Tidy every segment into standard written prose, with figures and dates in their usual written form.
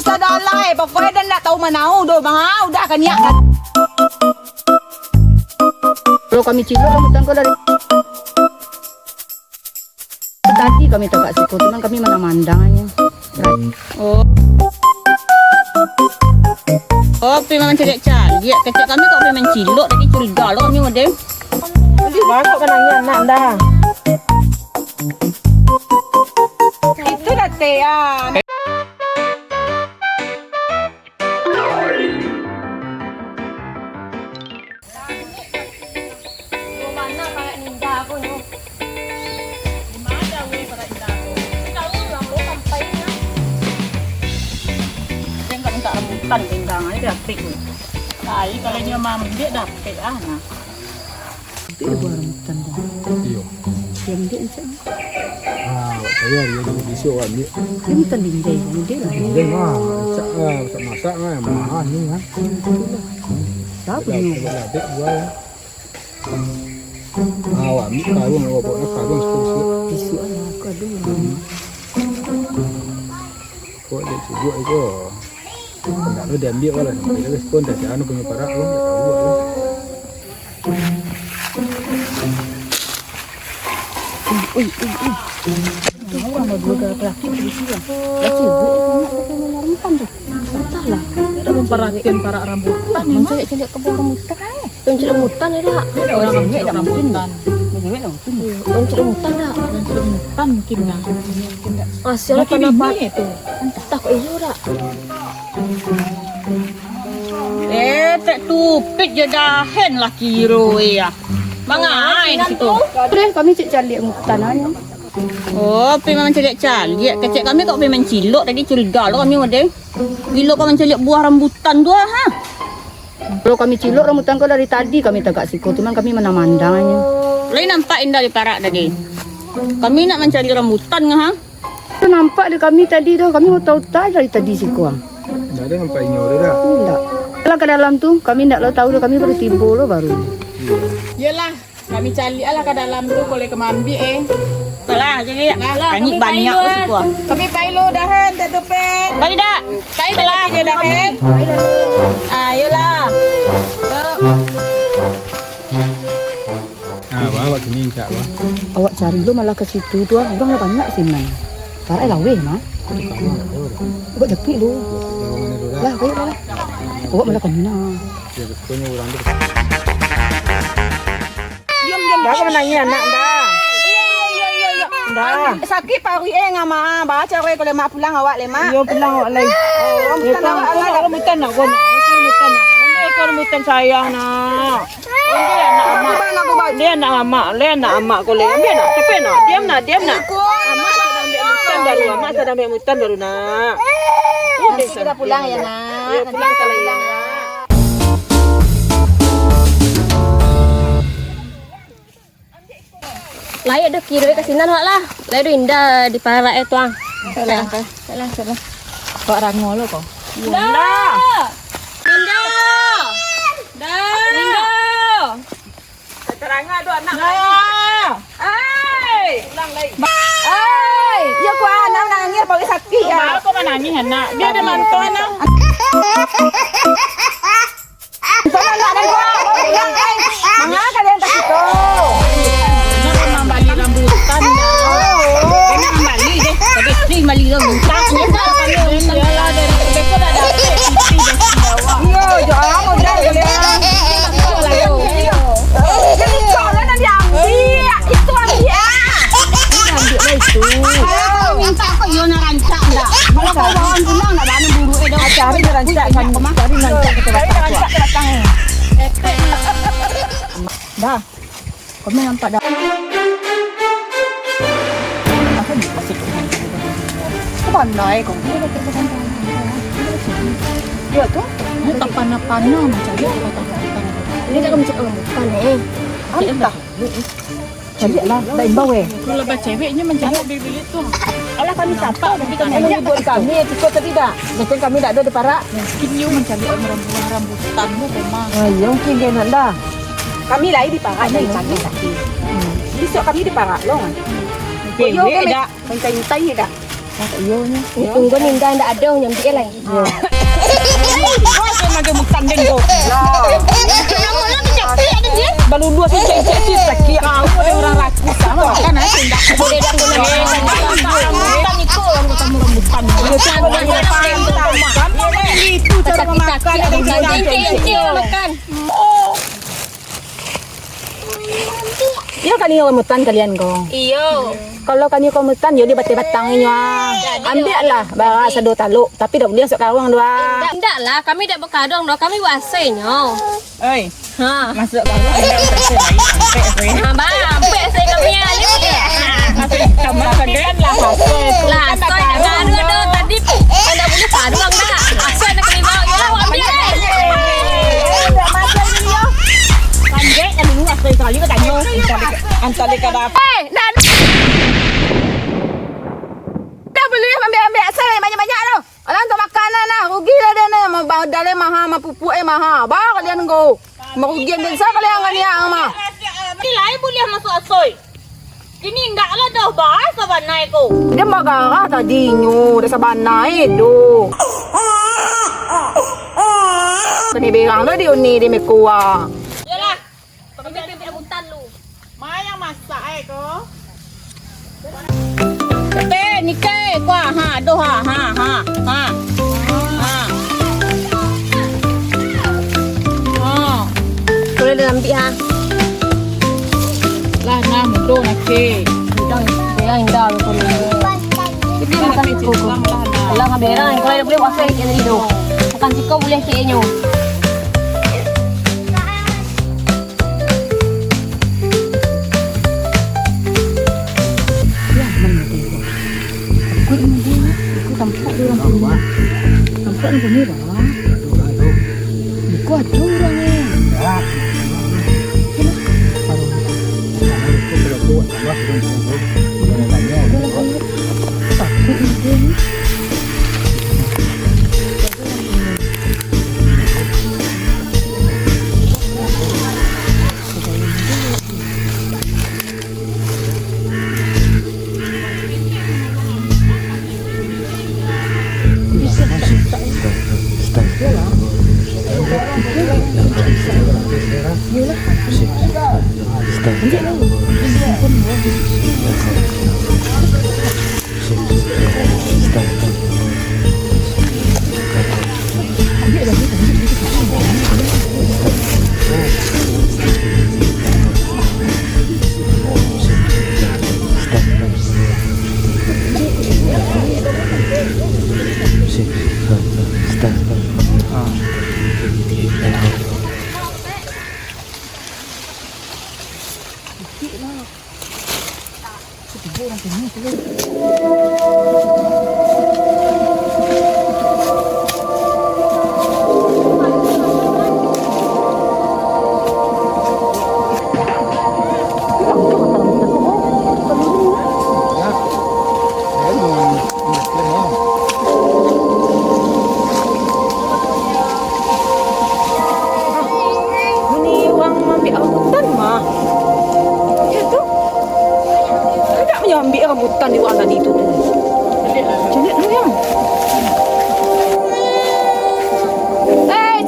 bagus lah dalai. Pokoknya dan nak tahu manau do bangau dah kan ya. Kalau kami cilok rambutan kau dari tadi kami tak siku, cuman kami mana mandangannya. Oh. Oh, memang cek cari. Kecek kami kok memang cilok tadi curiga lo kami model. Jadi bagus kan nanya anak dah. Itu dah teh ah. Mana para ninja aku ni? Di mana weh para ninja aku? Tahu lah lo sampai na. Dia enggak minta rambutan tinggangan dia dapet. Tadi kalau dia mampu dapet ah nah. Itu buah rambutan dah. Iya. Yang dia macam Saya dia dulu besok kan dia. rambutan binjai, dia lah. Dia mah masak mah mahal ni kan. Siapa ni? Dah dek buat. Awak ni karung awak bawa karung sikit. Isu ayah aku ada. Kau dek sibuk itu. Tak ada dia ambil lah. Sampai dia respon dah jangan punya parak pun tak tahu lah. Orang dah dua lelaki di sini. Lelaki buat rambutan tu. Entahlah. Ada memperhatikan para rambutan ni. Mencari-cari kebun rambutan. Mencari rambutan ni dah. Orang ambil rambutan. Mencari rambutan. Mencari rambutan dah. Mencari rambutan mungkin dah. Asyik Laki kenapa? bini tu. Tak kau iyo dah. Tak tupit je dah hen lah kiro ya. Mangai di situ. Terus kami cari rambutan aja. Oh, memang cari cari. Kecek kami kok memang cilok tadi curiga lo kami model. Gila kau mencari buah rambutan tu ha. Kalau kami cilok rambutan kau dari tadi kami tak siku, cuman kami mana mandangannya. Lain nampak indah di parak tadi. Kami nak mencari rambutan ha. Tu nampak dia kami tadi tu, kami mau tahu dari tadi siku. Dah ada sampai nyawa dia dah. Tidak. Kalau ke dalam tu kami tak tahu dah, kami baru timbul lo baru. Yalah, kami cari lah ke dalam tu boleh kemambi Salah, jadi kami banyak siku. Kami pailo dah hen tak tupit. Bagi dak. Kai salah je dah hen. Ayolah. Awak sini cak wah. Awak cari lo malah ke situ tu, abang lah banyak sih man. Parai lawe mah. Awak cepik lo. Lah, kau lah. Awak malah kena. Dia punya orang tu. Diam. Dah kau menanya anak dah. Dah. Sakit paru ngama. Baca we kalau mak pulang awak lemah. Yo pulang awak lagi. Rambutan awak Nak rambutan nak kau nak. Rambutan nak. Kau rambutan sayang nak. Dia nak amak, dia nak amak kau lagi. Dia nak tapi nak. Diam nak. Amak sedang ambil rambutan baru. Amak sedang ambil rambutan baru nak. Nanti kita pulang ya nak. Ya pulang kalau hilang ya. Layak dah kira kat sini lah. Layak dah indah di parak itu ah. Salah. Kau rango lo kau. Indah. Terangah tu anak. Pulang lagi. Ya kau anak nangis pakai sakit ya. Malah kau menangis anak. Dia ada mantu anak. Sana nak ada kau. Bilang mangga kalian tak itu. Nak balik rambutan dah. Kena kembali deh. Tapi ni kembali rambutan. Yalah dari besok dah ada pipi dah bawa. Yo, jangan mudah kalian. Jadi soalnya nanti ambil. Itu ambil. Ambil lah itu. Kau minta kau yo nak rancak dah. Kalau kau bawa pulang nak bana buru dah. Cari rancak kan. Cari rancak kita datang. Dah. Kami nampak dah. Apa ni? Pandai kau. Dia tu? Ni tak panah-panah macam dia kata-kata. Ini dah kau cakap rambutan ni. Entah. Cari lah. Dah imbau Kalau lepas ceweknya mencari bilik tu. Alah kami sampai tapi kami yang buat kami ikut tadi dah. Mungkin kami tak ada di parak. Mungkin you mencari rambutan tu memang. Ya mungkin dia nak dah. Kami lagi di parak ni kami sakit. Besok kami di parak long. Yo Pendek kami dah. mentai-mentai dah. Iya nya. Tunggu Ninda ndak ada nyambi lah. Kau nak mutan den kau. Baru dua sih cek sakit. Aku ada orang rakus sama kan tindak. Boleh dah guna. Mutan itu rambutan. Itu cara makan Kecil makan. Ya kan iyo mutan kalian kau. Iyo. Kalau kan iyo mutan yo di batang-batangnya. Ambil lah bara sado taluk tapi dak boleh masuk kawang dua. Ndak lah, kami dak berkadang dah, kami wasainya. Oi, Ha. masuk kalau ada sampai Ha ba, ambil saya kami ali. sampai sama kadean lah hasil. Lah, soy dah ada tadi. Anda boleh kadang dah. Asal nak kena bawa ya, ambil. Panjang dan lu asal kali ke tanyo. Antara kada Dan dah boleh ambil asal banyak-banyak tu. Alang untuk makanan lah. Rugi lah dia ni. Dalam maha, pupuk maha. Bah kalian kau. Merugian desa kalian kan ya ama. Ni lain boleh masuk asoi. Ini ndak lah dah bahasa banai ko. Dia magara tadi nyo. Dia sabanai do. Kani berang tu dia ni dia mekua. Yalah. Kami ambil hutan lu. Mai yang masak ko. Te ni ke kwa ha do ha. Boleh dah ambil ha. Lah nam do nak ke. Dia indah tu ni. Ini makan kuku. Alah ngaberang kalau boleh wasai yang tadi tu. Makan sikau boleh keknya. Tampak dia orang punya. Tampak ni punya dah. Buku ada orang ni. Takut ni. Ambil rambutan di luar tadi tu. Jelit tu yang.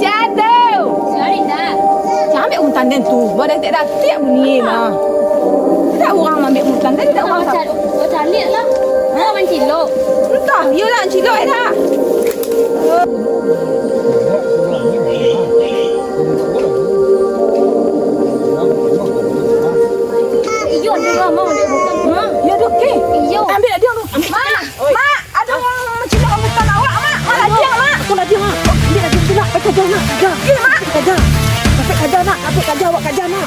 Jatuh. Sorry dah. Jangan ambil rambutan dan tu. Badan tak dah tiap bunyi mah. Tak orang ambil rambutan dan tak orang. Kau cari lah. Ha, mencilok. Entah, iyalah cilok dah. Iyo ada mau dia bukan. Ha, ya dah okey. Iyo. Ambil dia tu. Mak, mak, ada yang mencilok rambutan awak, mak. Mak dia, mak. Aku nak dia, mak. Ambil dia tu nak. Pakai kerja nak. Kerja. Ya, mak. Kerja. Pakai kerja nak. Pakai kerja awak kerja nak.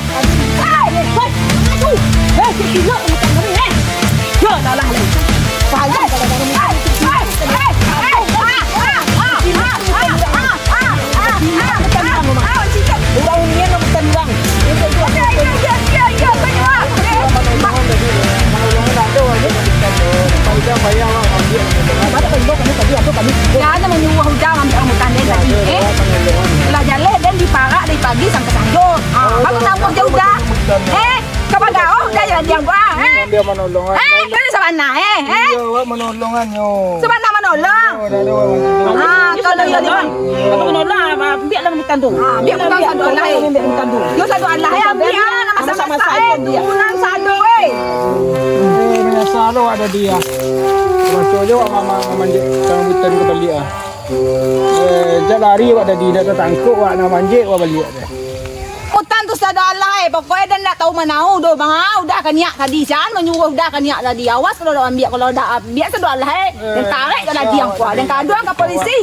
Hai, hei. Aduh. Hei, cilok rambutan ni, hei. Ya, dah lah. Bahaya kalau dah ni. Orang ni yang rambutan bang. Itu tu. Ya, ada menyuruh hujang ambil rambutan dia tadi. Lah jalan dan diparak dari pagi sampai sahur. Aku nampak jauh dah. Kau bagau dah jalan yang gua. Dia menolong. Kau ni anak Iya, awak menolongan yo. Sebab nak menolong. Oh, dah ada orang. Kalau dia Apa menolong biarlah ditandung. biar bukan sadu Allah. Yo sadu Allah ya, biar nak masa-masa bulan sadu Menyasar lo ada dia. Masuk je awak mama manjik rambutan ke balik ah. Jat lari awak dah di dah tertangkuk awak nak manjik awak balik dah. Hutan tu sadu Allah pokoknya dan nak tahu manau do bang dah kan niat tadi jangan menyuruh dah kan niat tadi awas kalau dah ambil kalau dah biar sadu Allah dan tarik ke lagi yang kuat dan kaduan ke polisi.